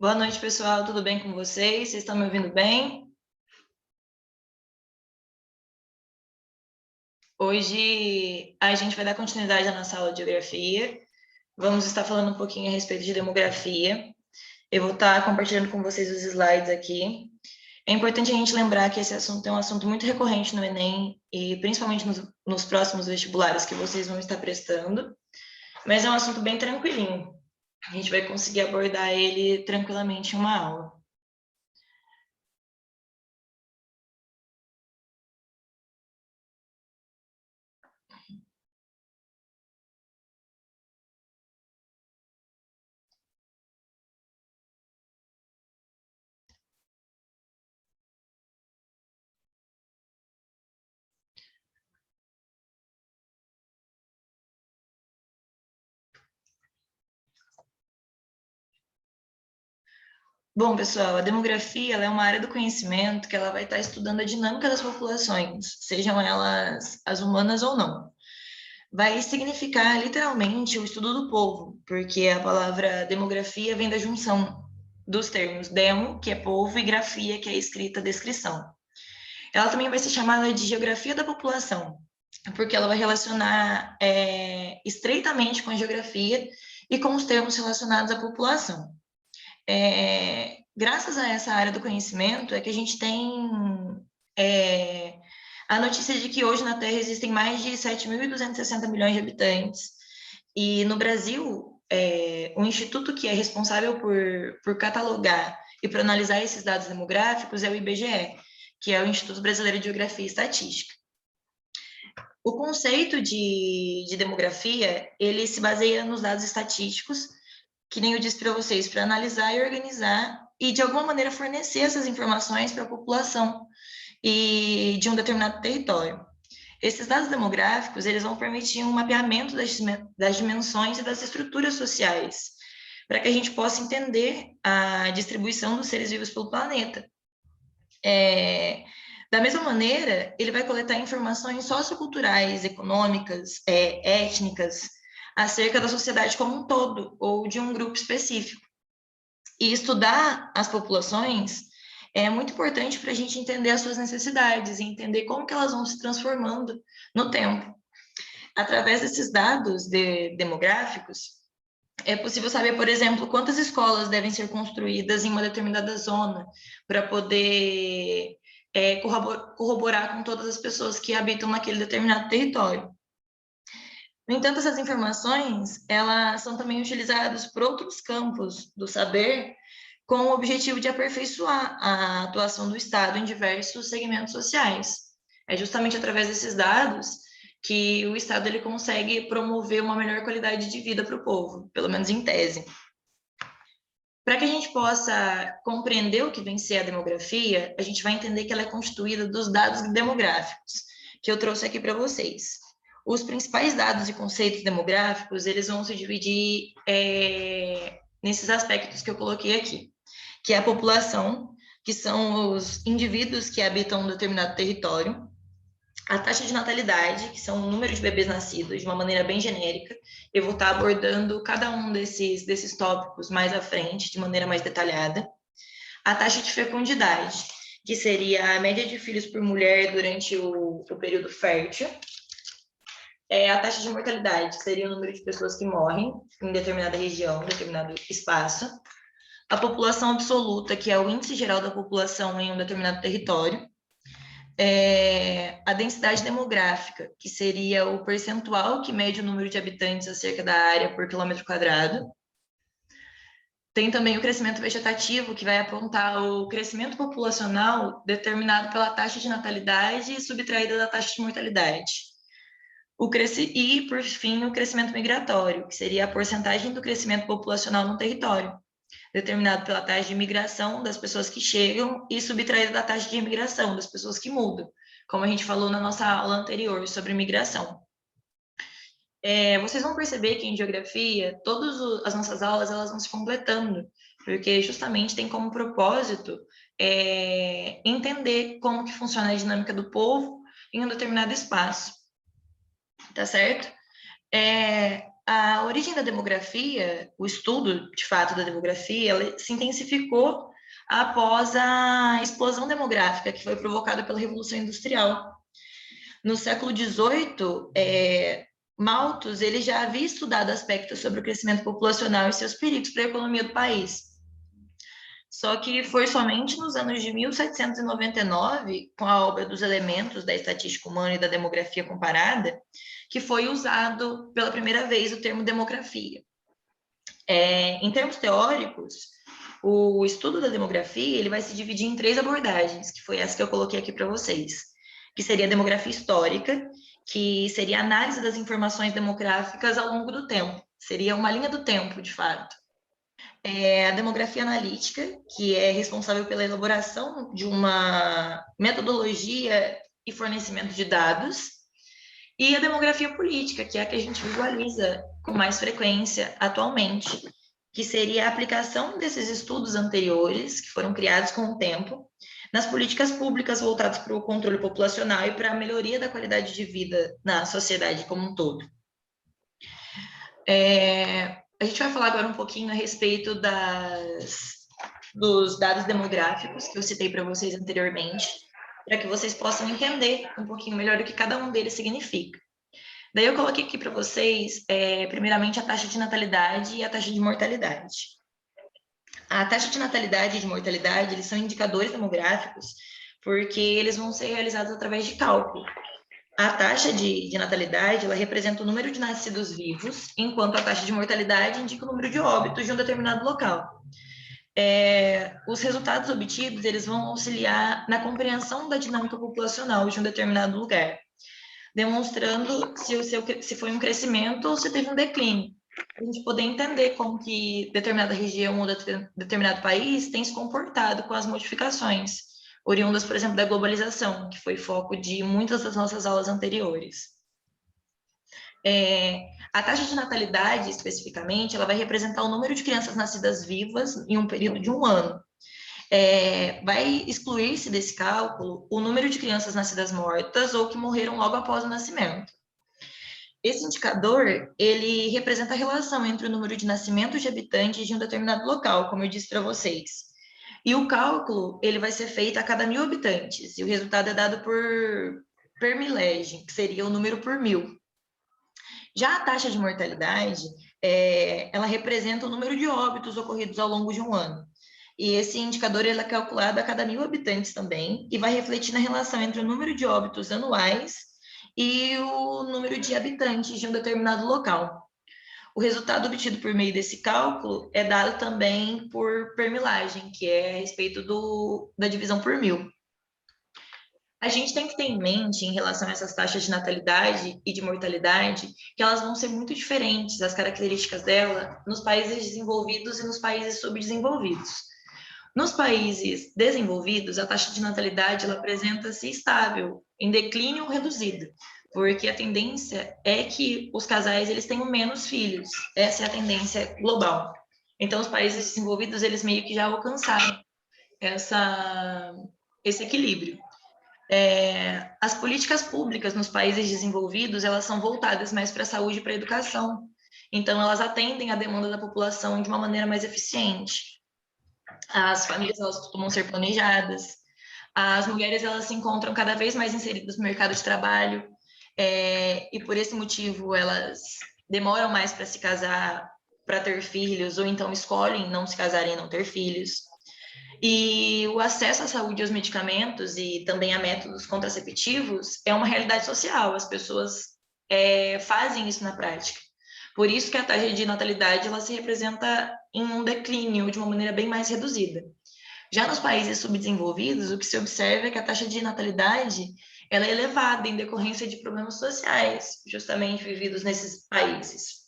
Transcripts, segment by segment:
Boa noite, pessoal. Tudo bem com vocês? Vocês estão me ouvindo bem? Hoje a gente vai dar continuidade à nossa aula de geografia. Vamos estar falando um pouquinho a respeito de demografia. Eu vou estar compartilhando com vocês os slides aqui. É importante a gente lembrar que esse assunto é um assunto muito recorrente no Enem e principalmente nos próximos vestibulares que vocês vão estar prestando, mas é um assunto bem tranquilinho. A gente vai conseguir abordar ele tranquilamente em uma aula. Bom, pessoal, a demografia ela é uma área do conhecimento que ela vai estar estudando a dinâmica das populações, sejam elas as humanas ou não. Vai significar literalmente o estudo do povo, porque a palavra demografia vem da junção dos termos demo, que é povo, e grafia, que é escrita, descrição. Ela também vai ser chamada de geografia da população, porque ela vai relacionar estreitamente com a geografia e com os termos relacionados à população. Graças a essa área do conhecimento é que a gente tem é, a notícia de que hoje na Terra existem mais de 7.260 milhões de habitantes. E no Brasil, o instituto que é responsável por catalogar e por analisar esses dados demográficos é o IBGE, que é o Instituto Brasileiro de Geografia e Estatística. O conceito de demografia, ele se baseia nos dados estatísticos, que nem eu disse para vocês, para analisar e organizar e, de alguma maneira, fornecer essas informações para a população e de um determinado território. Esses dados demográficos, eles vão permitir um mapeamento das dimensões e das estruturas sociais, para que a gente possa entender a distribuição dos seres vivos pelo planeta. Da mesma maneira, ele vai coletar informações socioculturais, econômicas, étnicas, acerca da sociedade como um todo, ou de um grupo específico. E estudar as populações é muito importante para a gente entender as suas necessidades e entender como que elas vão se transformando no tempo. Através desses dados demográficos, é possível saber, por exemplo, quantas escolas devem ser construídas em uma determinada zona para poder corroborar com todas as pessoas que habitam naquele determinado território. No entanto, essas informações, elas são também utilizadas por outros campos do saber com o objetivo de aperfeiçoar a atuação do Estado em diversos segmentos sociais. É justamente através desses dados que o Estado ele consegue promover uma melhor qualidade de vida para o povo, pelo menos em tese. Para que a gente possa compreender o que vem ser a demografia, a gente vai entender que ela é constituída dos dados demográficos, que eu trouxe aqui para vocês. Os principais dados e conceitos demográficos, eles vão se dividir nesses aspectos que eu coloquei aqui, que é a população, que são os indivíduos que habitam um determinado território, a taxa de natalidade, que são o número de bebês nascidos, de uma maneira bem genérica. Eu vou estar abordando cada um desses tópicos mais à frente, de maneira mais detalhada. A taxa de fecundidade, que seria a média de filhos por mulher durante o período fértil. A taxa de mortalidade, que seria o número de pessoas que morrem em determinada região, determinado espaço. A população absoluta, que é o índice geral da população em um determinado território. A densidade demográfica, que seria o percentual que mede o número de habitantes acerca da área por quilômetro quadrado. Tem também o crescimento vegetativo, que vai apontar o crescimento populacional determinado pela taxa de natalidade e subtraída da taxa de mortalidade. E, por fim, o crescimento migratório, que seria a porcentagem do crescimento populacional no território, determinado pela taxa de imigração das pessoas que chegam e subtraída da taxa de imigração das pessoas que mudam, como a gente falou na nossa aula anterior sobre imigração. Vocês vão perceber que em geografia, todas as nossas aulas elas vão se completando, porque justamente tem como propósito entender como que funciona a dinâmica do povo em um determinado espaço, tá certo? A origem da demografia, o estudo, de fato, da demografia, ela se intensificou após a explosão demográfica que foi provocada pela Revolução Industrial. No século XVIII, Malthus ele já havia estudado aspectos sobre o crescimento populacional e seus perigos para a economia do país. Só que foi somente nos anos de 1799, com a obra dos elementos da estatística humana e da demografia comparada, que foi usado pela primeira vez o termo demografia. Em termos teóricos, o estudo da demografia ele vai se dividir em 3 abordagens, que foi essa que eu coloquei aqui para vocês, que seria a demografia histórica, que seria a análise das informações demográficas ao longo do tempo, seria uma linha do tempo, de fato. A demografia analítica, que é responsável pela elaboração de uma metodologia e fornecimento de dados, e a demografia política, que é a que a gente visualiza com mais frequência atualmente, que seria a aplicação desses estudos anteriores, que foram criados com o tempo, nas políticas públicas voltadas para o controle populacional e para a melhoria da qualidade de vida na sociedade como um todo. A gente vai falar agora um pouquinho a respeito dos dados demográficos que eu citei para vocês anteriormente, para que vocês possam entender um pouquinho melhor o que cada um deles significa. Daí eu coloquei aqui para vocês, primeiramente, a taxa de natalidade e a taxa de mortalidade. A taxa de natalidade e de mortalidade, eles são indicadores demográficos, porque eles vão ser realizados através de cálculo. A taxa de natalidade, ela representa o número de nascidos vivos, enquanto a taxa de mortalidade indica o número de óbitos de um determinado local. Os resultados obtidos, eles vão auxiliar na compreensão da dinâmica populacional de um determinado lugar, demonstrando se foi um crescimento ou se teve um declínio. A gente poder entender como que determinada região ou determinado país tem se comportado com as modificações oriundas, por exemplo, da globalização, que foi foco de muitas das nossas aulas anteriores. A taxa de natalidade, especificamente, ela vai representar o número de crianças nascidas vivas em um período de 1 ano. Vai excluir-se desse cálculo o número de crianças nascidas mortas ou que morreram logo após o nascimento. Esse indicador, ele representa a relação entre o número de nascimentos de habitantes de um determinado local, como eu disse para vocês. E o cálculo, ele vai ser feito a cada 1.000 habitantes, e o resultado é dado per milésimo, que seria o número por 1.000. Já a taxa de mortalidade, ela representa o número de óbitos ocorridos ao longo de 1 ano. E esse indicador ele é calculado a cada 1.000 habitantes também, e vai refletir na relação entre o número de óbitos anuais e o número de habitantes de um determinado local. O resultado obtido por meio desse cálculo é dado também por permilagem, que é a respeito da divisão por 1.000. A gente tem que ter em mente, em relação a essas taxas de natalidade e de mortalidade, que elas vão ser muito diferentes, as características dela, nos países desenvolvidos e nos países subdesenvolvidos. Nos países desenvolvidos, a taxa de natalidade ela apresenta-se estável, em declínio ou reduzido, porque a tendência é que os casais eles tenham menos filhos. Essa é a tendência global. Então, os países desenvolvidos eles meio que já alcançaram esse equilíbrio. As políticas públicas nos países desenvolvidos elas são voltadas mais para a saúde e para a educação. Então, elas atendem à demanda da população de uma maneira mais eficiente. As famílias elas costumam ser planejadas. As mulheres elas se encontram cada vez mais inseridas no mercado de trabalho. E por esse motivo elas demoram mais para se casar, para ter filhos, ou então escolhem não se casarem e não ter filhos. E o acesso à saúde e aos medicamentos e também a métodos contraceptivos é uma realidade social, as pessoas fazem isso na prática. Por isso que a taxa de natalidade ela se representa em um declínio de uma maneira bem mais reduzida. Já nos países subdesenvolvidos, o que se observa é que a taxa de natalidade ela é elevada em decorrência de problemas sociais, justamente vividos nesses países.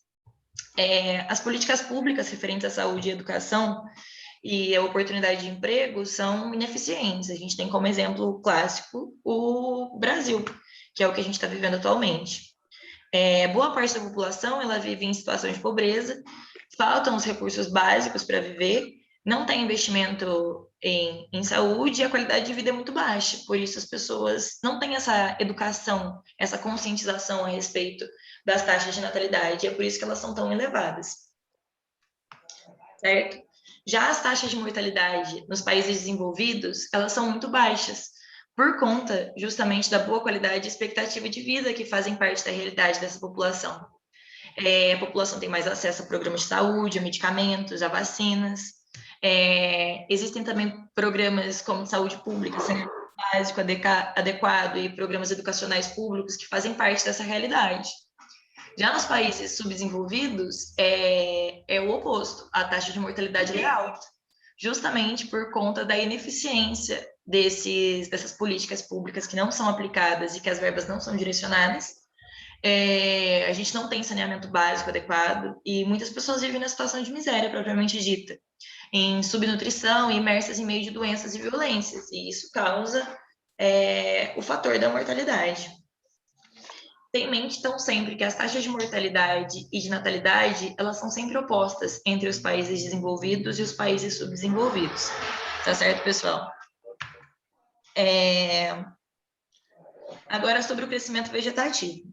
As políticas públicas referentes à saúde e educação e a oportunidade de emprego são ineficientes. A gente tem como exemplo clássico o Brasil, que é o que a gente está vivendo atualmente. Boa parte da população ela vive em situação de pobreza, faltam os recursos básicos para viver, não tem investimento em saúde e a qualidade de vida é muito baixa. Por isso, as pessoas não têm essa educação, essa conscientização a respeito das taxas de natalidade. É por isso que elas são tão elevadas, certo? Já as taxas de mortalidade nos países desenvolvidos, elas são muito baixas, por conta justamente da boa qualidade e expectativa de vida que fazem parte da realidade dessa população. A população tem mais acesso a programas de saúde, a medicamentos, a vacinas. Existem também programas como saúde pública, saneamento básico adequado e programas educacionais públicos que fazem parte dessa realidade. Já nos países subdesenvolvidos, é o oposto. A taxa de mortalidade é alta, justamente por conta da ineficiência dessas políticas públicas que não são aplicadas e que as verbas não são direcionadas. A gente não tem saneamento básico adequado e muitas pessoas vivem na situação de miséria propriamente dita, em subnutrição e imersas em meio de doenças e violências, e isso causa o fator da mortalidade. Tem em mente, então, sempre que as taxas de mortalidade e de natalidade, elas são sempre opostas entre os países desenvolvidos e os países subdesenvolvidos. Tá certo, pessoal? Agora, sobre o crescimento vegetativo.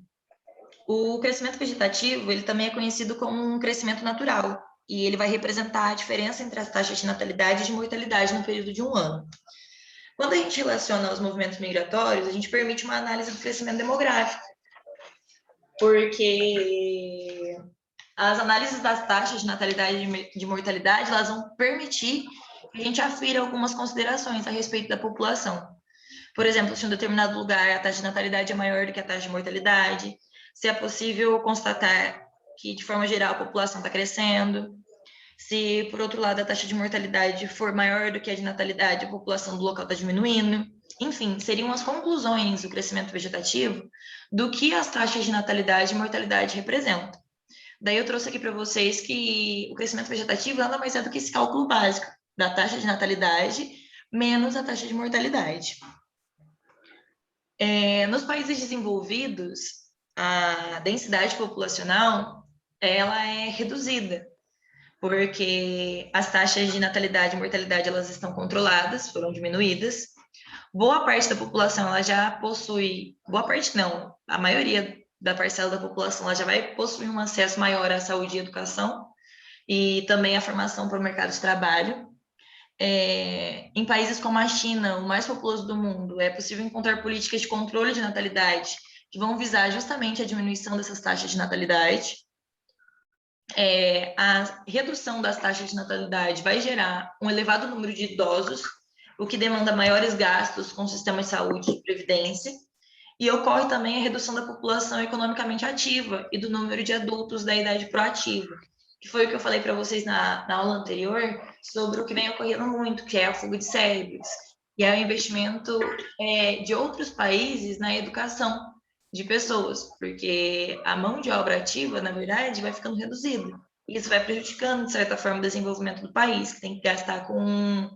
O crescimento vegetativo, ele também é conhecido como um crescimento natural, e ele vai representar a diferença entre as taxas de natalidade e de mortalidade no período de um ano. Quando a gente relaciona os movimentos migratórios, a gente permite uma análise do crescimento demográfico, porque as análises das taxas de natalidade e de mortalidade, elas vão permitir que a gente afira algumas considerações a respeito da população. Por exemplo, se em um determinado lugar a taxa de natalidade é maior do que a taxa de mortalidade, se é possível constatar que, de forma geral, a população está crescendo, se, por outro lado, a taxa de mortalidade for maior do que a de natalidade, a população do local está diminuindo. Enfim, seriam as conclusões do crescimento vegetativo do que as taxas de natalidade e mortalidade representam. Daí eu trouxe aqui para vocês que o crescimento vegetativo nada mais é do que esse cálculo básico da taxa de natalidade menos a taxa de mortalidade. Nos países desenvolvidos, a densidade populacional ela é reduzida, porque as taxas de natalidade e mortalidade elas estão controladas, foram diminuídas. Boa parte da população ela já possui, boa parte não, a maioria da parcela da população ela já vai possuir um acesso maior à saúde e educação e também à formação para o mercado de trabalho. Em países como a China, o mais populoso do mundo, é possível encontrar políticas de controle de natalidade que vão visar justamente a diminuição dessas taxas de natalidade. A redução das taxas de natalidade vai gerar um elevado número de idosos, o que demanda maiores gastos com o sistema de saúde e previdência, e ocorre também a redução da população economicamente ativa e do número de adultos da idade proativa, que foi o que eu falei para vocês na aula anterior, sobre o que vem ocorrendo muito, que é a fuga de cérebros, e é o investimento de outros países na educação de pessoas, porque a mão de obra ativa, na verdade, vai ficando reduzida. Isso vai prejudicando, de certa forma, o desenvolvimento do país, que tem que gastar com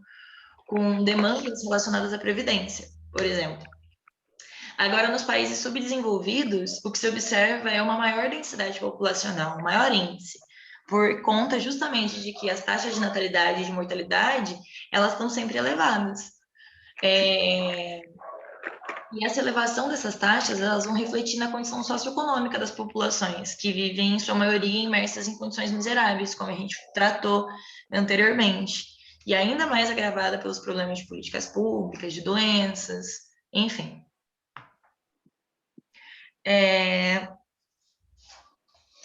demandas relacionadas à previdência, por exemplo. Agora, nos países subdesenvolvidos, o que se observa é uma maior densidade populacional, um maior índice, por conta justamente de que as taxas de natalidade e de mortalidade, elas estão sempre elevadas. E essa elevação dessas taxas, elas vão refletir na condição socioeconômica das populações, que vivem, em sua maioria, imersas em condições miseráveis, como a gente tratou anteriormente, e ainda mais agravada pelos problemas de políticas públicas, de doenças, enfim.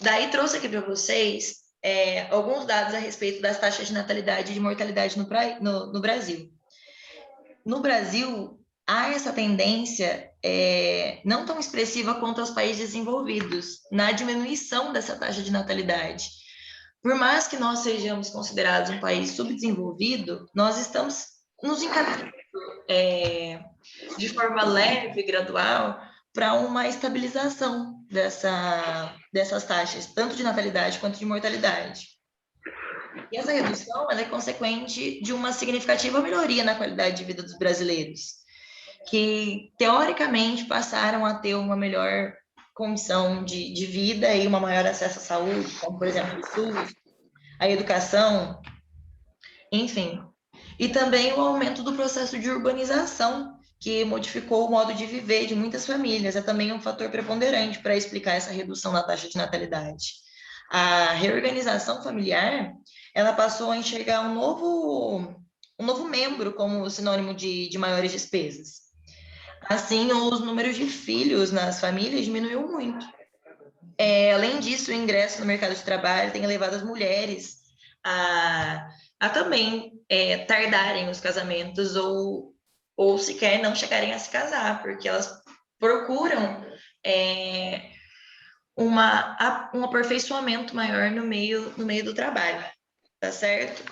Daí trouxe aqui para vocês alguns dados a respeito das taxas de natalidade e de mortalidade no Brasil. No Brasil, há essa tendência não tão expressiva quanto aos países desenvolvidos, na diminuição dessa taxa de natalidade. Por mais que nós sejamos considerados um país subdesenvolvido, nós estamos nos encaminhando de forma leve e gradual para uma estabilização dessas taxas, tanto de natalidade quanto de mortalidade. E essa redução é consequente de uma significativa melhoria na qualidade de vida dos brasileiros, que teoricamente passaram a ter uma melhor condição de vida e uma maior acesso à saúde, como por exemplo o SUS, a educação, enfim. E também o aumento do processo de urbanização, que modificou o modo de viver de muitas famílias, é também um fator preponderante para explicar essa redução na taxa de natalidade. A reorganização familiar, ela passou a enxergar um novo membro como sinônimo de maiores despesas. Assim, os números de filhos nas famílias diminuiu muito. Além disso, o ingresso no mercado de trabalho tem levado as mulheres a também tardarem os casamentos ou sequer não chegarem a se casar, porque elas procuram um aperfeiçoamento maior no meio do trabalho, tá certo?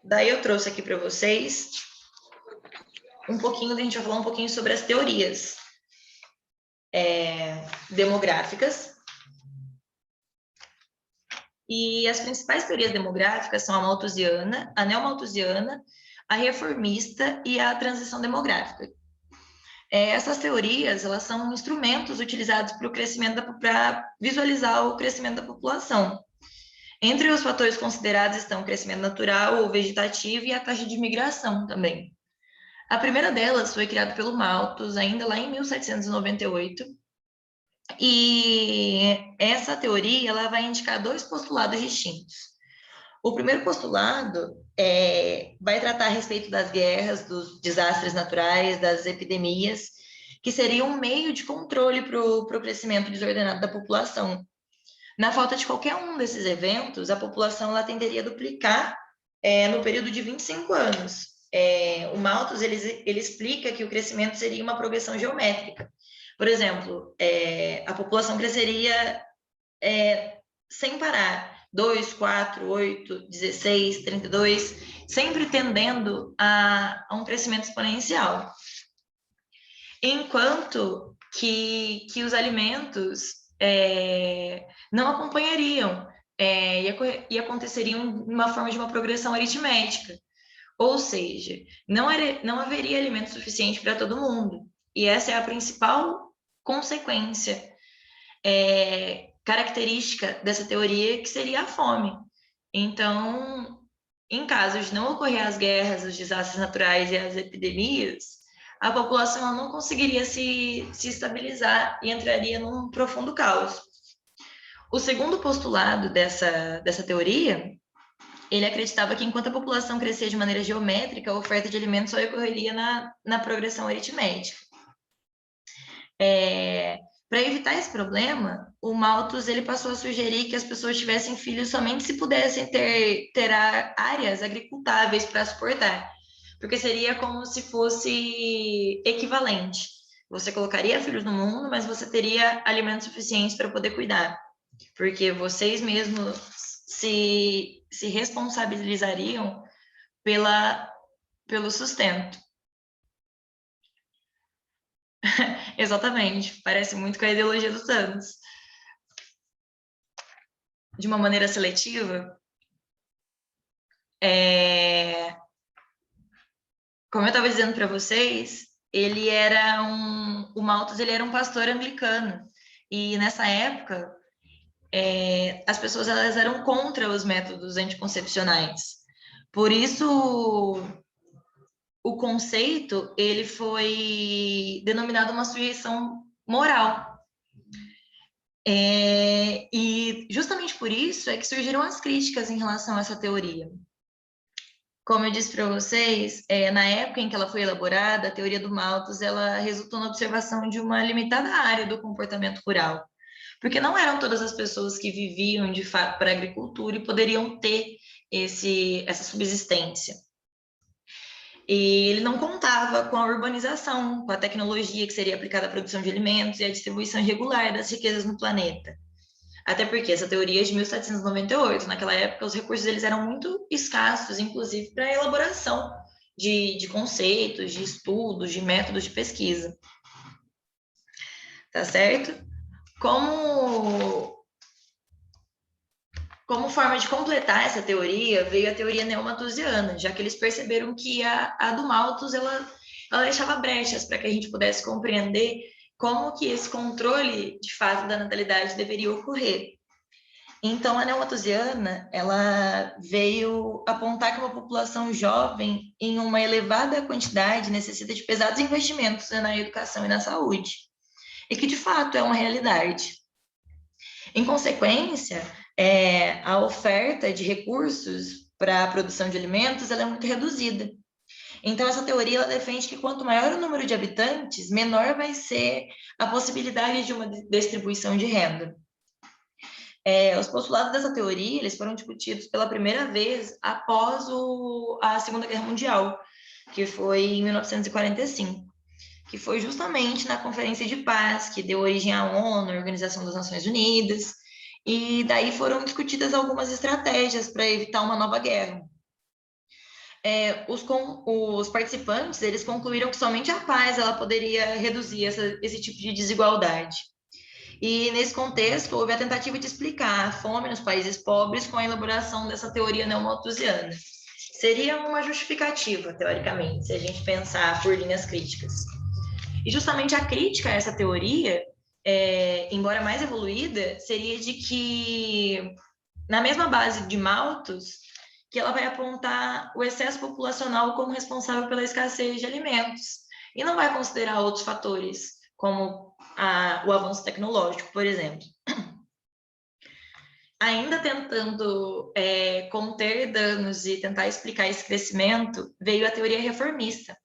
Daí eu trouxe aqui para vocês um pouquinho, a gente vai falar um pouquinho sobre as teorias demográficas. E as principais teorias demográficas são a malthusiana, a neomalthusiana, a reformista e a transição demográfica. Essas teorias, elas são instrumentos utilizados para o crescimento, para visualizar o crescimento da população. Entre os fatores considerados estão o crescimento natural ou vegetativo e a taxa de migração também. A primeira delas foi criada pelo Malthus, ainda lá em 1798, e essa teoria ela vai indicar dois postulados distintos. O primeiro postulado vai tratar a respeito das guerras, dos desastres naturais, das epidemias, que seria um meio de controle para o crescimento desordenado da população. Na falta de qualquer um desses eventos, a população ela tenderia a duplicar no período de 25 anos. O Malthus ele explica que o crescimento seria uma progressão geométrica. Por exemplo, a população cresceria sem parar, 2, 4, 8, 16, 32, sempre tendendo a um crescimento exponencial. Enquanto que os alimentos não acompanhariam e aconteceriam de uma forma de uma progressão aritmética. Ou seja, não haveria alimento suficiente para todo mundo. E essa é a principal consequência característica dessa teoria, que seria a fome. Então, em caso de não ocorrer as guerras, os desastres naturais e as epidemias, a população não conseguiria se estabilizar e entraria num profundo caos. O segundo postulado dessa teoria, ele acreditava que enquanto a população crescia de maneira geométrica, a oferta de alimentos só ocorreria na progressão aritmética. Para evitar esse problema, o Malthus ele passou a sugerir que as pessoas tivessem filhos somente se pudessem ter áreas agricultáveis para suportar, porque seria como se fosse equivalente. Você colocaria filhos no mundo, mas você teria alimentos suficientes para poder cuidar, porque vocês mesmos se responsabilizariam pelo sustento. Exatamente, parece muito com a ideologia do Thanos. De uma maneira seletiva, como eu estava dizendo para vocês, o Malthus ele era um pastor anglicano, e nessa época as pessoas elas eram contra os métodos anticoncepcionais. Por isso, o conceito ele foi denominado uma sujeição moral. E justamente por isso é que surgiram as críticas em relação a essa teoria. Como eu disse para vocês, na época em que ela foi elaborada, a teoria do Malthus ela resultou na observação de uma limitada área do comportamento rural, porque não eram todas as pessoas que viviam de fato para a agricultura e poderiam ter essa subsistência. E ele não contava com a urbanização, com a tecnologia que seria aplicada à produção de alimentos e à distribuição regular das riquezas no planeta. Até porque essa teoria é de 1798, naquela época os recursos eles eram muito escassos, inclusive para a elaboração de conceitos, de estudos, de métodos de pesquisa. Tá certo? Como forma de completar essa teoria, veio a teoria neomalthusiana, já que eles perceberam que a do Malthus ela deixava brechas para que a gente pudesse compreender como que esse controle, de fato, da natalidade deveria ocorrer. Então, a neomalthusiana, ela veio apontar que uma população jovem, em uma elevada quantidade, necessita de pesados investimentos na educação e na saúde, e que, de fato, é uma realidade. Em consequência, a oferta de recursos para a produção de alimentos ela é muito reduzida. Então, essa teoria ela defende que quanto maior o número de habitantes, menor vai ser a possibilidade de uma distribuição de renda. Os postulados dessa teoria eles foram discutidos pela primeira vez após a Segunda Guerra Mundial, que foi em 1945, que foi justamente na Conferência de Paz, que deu origem à ONU, a Organização das Nações Unidas, e daí foram discutidas algumas estratégias para evitar uma nova guerra. Os participantes eles concluíram que somente a paz ela poderia reduzir esse tipo de desigualdade. E nesse contexto houve a tentativa de explicar a fome nos países pobres com a elaboração dessa teoria neomalthusiana. Seria uma justificativa, teoricamente, se a gente pensar por linhas críticas. E justamente a crítica a essa teoria, embora mais evoluída, seria de que, na mesma base de Malthus, que ela vai apontar o excesso populacional como responsável pela escassez de alimentos, e não vai considerar outros fatores, como o avanço tecnológico, por exemplo. Ainda tentando conter danos e tentar explicar esse crescimento, veio a teoria reformista,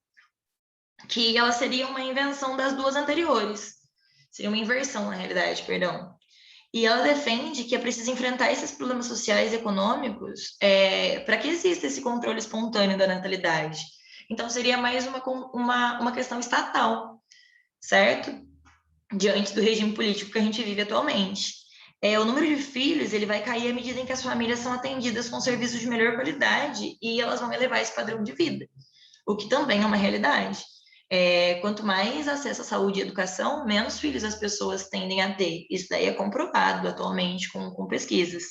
que ela seria uma invenção das duas anteriores, seria uma inversão, na realidade, perdão. E ela defende que é preciso enfrentar esses problemas sociais e econômicos para que exista esse controle espontâneo da natalidade. Então, seria mais uma questão estatal, certo? Diante do regime político que a gente vive atualmente. O número de filhos ele vai cair à medida em que as famílias são atendidas com serviços de melhor qualidade e elas vão elevar esse padrão de vida, o que também é uma realidade. Quanto mais acesso à saúde e educação, menos filhos as pessoas tendem a ter. Isso daí é comprovado atualmente com pesquisas.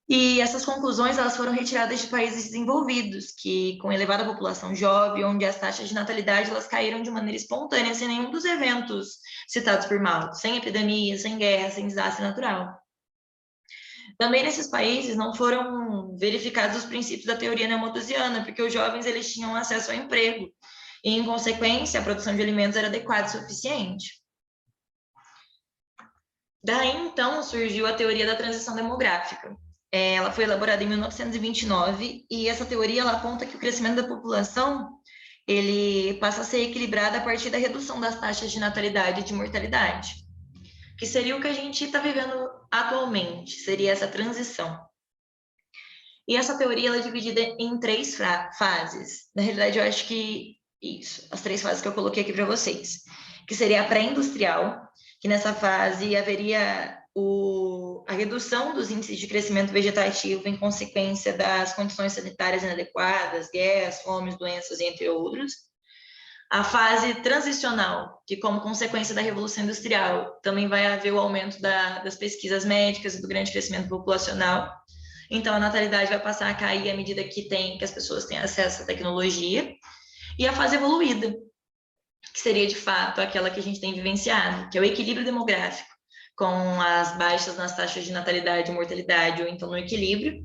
E essas conclusões elas foram retiradas de países desenvolvidos, que com elevada população jovem, onde as taxas de natalidade elas caíram de maneira espontânea, sem nenhum dos eventos citados por Malthus, sem epidemia, sem guerra, sem desastre natural. Também nesses países não foram verificados os princípios da teoria neomalthusiana, porque os jovens eles tinham acesso ao emprego, e, em consequência, a produção de alimentos era adequada e suficiente. Daí, então, surgiu a teoria da transição demográfica. Ela foi elaborada em 1929 e essa teoria ela aponta que o crescimento da população ele passa a ser equilibrado a partir da redução das taxas de natalidade e de mortalidade, que seria o que a gente está vivendo atualmente, seria essa transição. E essa teoria ela é dividida em 3 fases. Na realidade, eu acho que isso, as 3 fases que eu coloquei aqui para vocês, que seria a pré-industrial, que nessa fase haveria a redução dos índices de crescimento vegetativo em consequência das condições sanitárias inadequadas, guerras, fomes, doenças, entre outros. A fase transicional, que como consequência da Revolução Industrial, também vai haver o aumento das pesquisas médicas e do grande crescimento populacional. Então, a natalidade vai passar a cair à medida que as pessoas têm acesso à tecnologia. E a fase evoluída, que seria, de fato, aquela que a gente tem vivenciado, que é o equilíbrio demográfico, com as baixas nas taxas de natalidade e mortalidade, ou então no equilíbrio,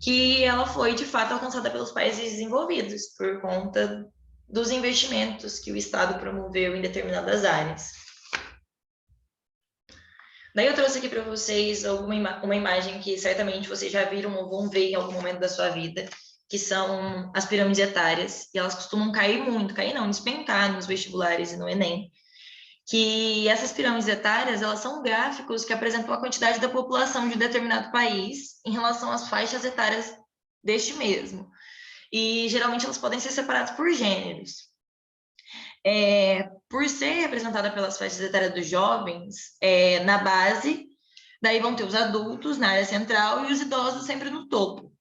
que ela foi, de fato, alcançada pelos países desenvolvidos, por conta dos investimentos que o Estado promoveu em determinadas áreas. Daí eu trouxe aqui para vocês uma imagem que certamente vocês já viram ou vão ver em algum momento da sua vida, que são as pirâmides etárias, e elas costumam cair muito, despencar nos vestibulares e no Enem, que essas pirâmides etárias, elas são gráficos que apresentam a quantidade da população de um determinado país em relação às faixas etárias deste mesmo. E geralmente elas podem ser separadas por gêneros. Por ser representada pelas faixas etárias dos jovens, na base, daí vão ter os adultos na área central e os idosos sempre no topo.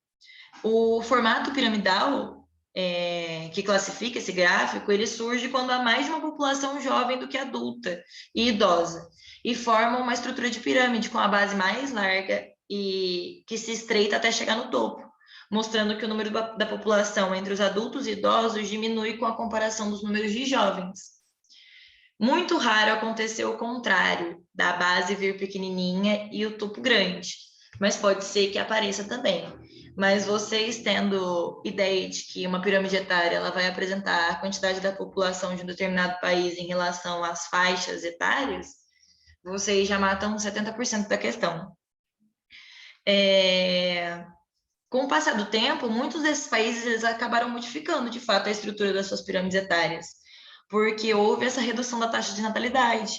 O formato piramidal, que classifica esse gráfico, ele surge quando há mais de uma população jovem do que adulta e idosa, e forma uma estrutura de pirâmide com a base mais larga e que se estreita até chegar no topo, mostrando que o número da população entre os adultos e idosos diminui com a comparação dos números de jovens. Muito raro acontecer o contrário, da base vir pequenininha e o topo grande, mas pode ser que apareça também. Mas vocês tendo ideia de que uma pirâmide etária ela vai apresentar a quantidade da população de um determinado país em relação às faixas etárias, vocês já matam 70% da questão. Com o passar do tempo, muitos desses países eles acabaram modificando, de fato, a estrutura das suas pirâmides etárias, porque houve essa redução da taxa de natalidade,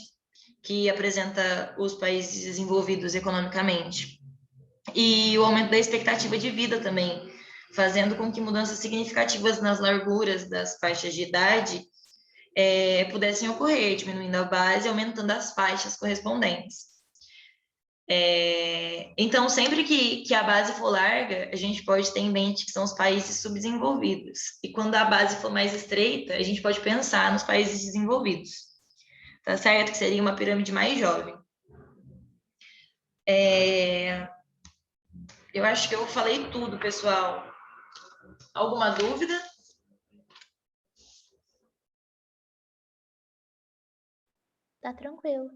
que apresenta os países desenvolvidos economicamente, e o aumento da expectativa de vida também, fazendo com que mudanças significativas nas larguras das faixas de idade pudessem ocorrer, diminuindo a base e aumentando as faixas correspondentes. Então, sempre que a base for larga, a gente pode ter em mente que são os países subdesenvolvidos. E quando a base for mais estreita, a gente pode pensar nos países desenvolvidos. Tá certo? Que seria uma pirâmide mais jovem. Eu acho que eu falei tudo, pessoal. Alguma dúvida? Tá tranquilo.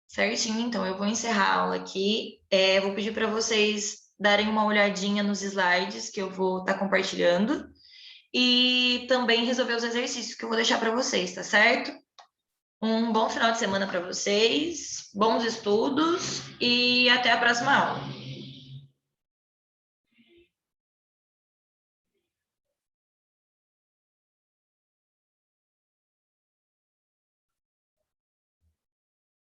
Certinho, então eu vou encerrar a aula aqui. Vou pedir para vocês darem uma olhadinha nos slides que eu vou estar compartilhando e também resolver os exercícios que eu vou deixar para vocês, tá certo? Um bom final de semana para vocês, bons estudos e até a próxima aula.